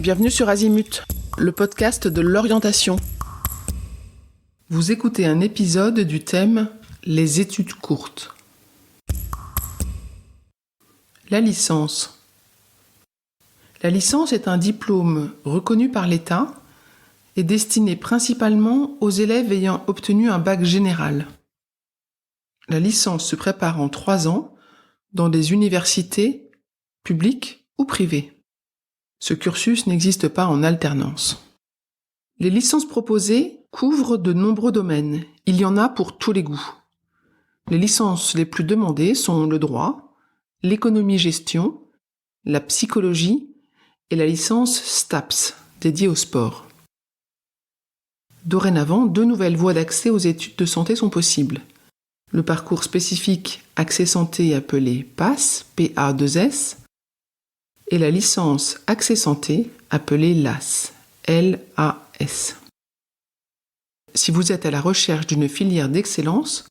Bienvenue sur Azimut, le podcast de l'orientation. Vous écoutez un épisode du thème « Les études courtes ». La licence. La licence est un diplôme reconnu par l'État et destiné principalement aux élèves ayant obtenu un bac général. La licence se prépare en 3 ans dans des universités publiques ou privées. Ce cursus n'existe pas en alternance. Les licences proposées couvrent de nombreux domaines. Il y en a pour tous les goûts. Les licences les plus demandées sont le droit, l'économie-gestion, la psychologie et la licence STAPS, dédiée au sport. Dorénavant, 2 nouvelles voies d'accès aux études de santé sont possibles. Le parcours spécifique Accès Santé appelé PAS, PA2S, et la licence Accès Santé appelée LAS, LAS. Si vous êtes à la recherche d'une filière d'excellence,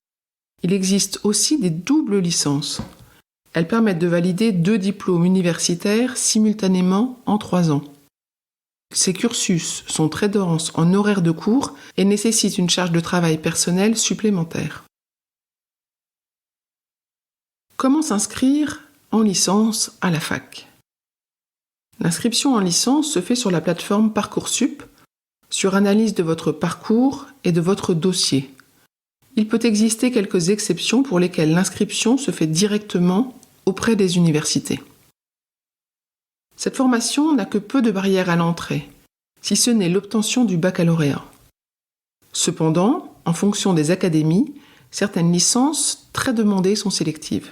il existe aussi des doubles licences. Elles permettent de valider 2 diplômes universitaires simultanément en 3 ans. Ces cursus sont très denses en horaires de cours et nécessitent une charge de travail personnelle supplémentaire. Comment s'inscrire en licence à la fac ? L'inscription en licence se fait sur la plateforme Parcoursup, sur analyse de votre parcours et de votre dossier. Il peut exister quelques exceptions pour lesquelles l'inscription se fait directement auprès des universités. Cette formation n'a que peu de barrières à l'entrée, si ce n'est l'obtention du baccalauréat. Cependant, en fonction des académies, certaines licences très demandées sont sélectives.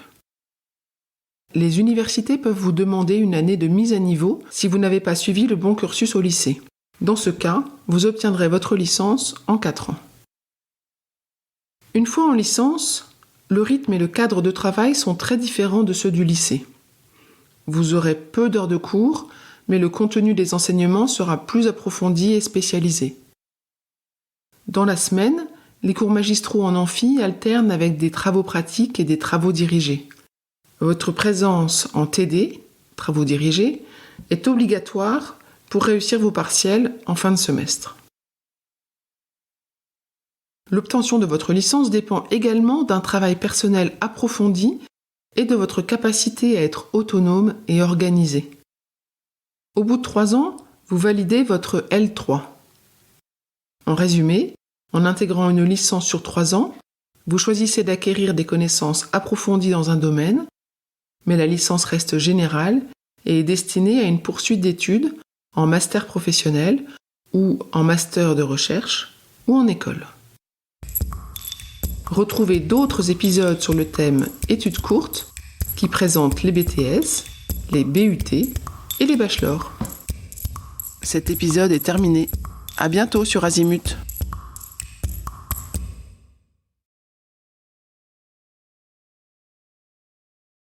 Les universités peuvent vous demander une année de mise à niveau si vous n'avez pas suivi le bon cursus au lycée. Dans ce cas, vous obtiendrez votre licence en 4 ans. Une fois en licence, le rythme et le cadre de travail sont très différents de ceux du lycée. Vous aurez peu d'heures de cours, mais le contenu des enseignements sera plus approfondi et spécialisé. Dans la semaine, les cours magistraux en amphi alternent avec des travaux pratiques et des travaux dirigés. Votre présence en TD, travaux dirigés, est obligatoire pour réussir vos partiels en fin de semestre. L'obtention de votre licence dépend également d'un travail personnel approfondi et de votre capacité à être autonome et organisé. Au bout de 3 ans, vous validez votre L3. En résumé, en intégrant une licence sur 3 ans, vous choisissez d'acquérir des connaissances approfondies dans un domaine, mais la licence reste générale et est destinée à une poursuite d'études en master professionnel ou en master de recherche ou en école. Retrouvez d'autres épisodes sur le thème études courtes qui présentent les BTS, les BUT et les bachelors. Cet épisode est terminé. À bientôt sur Azimut.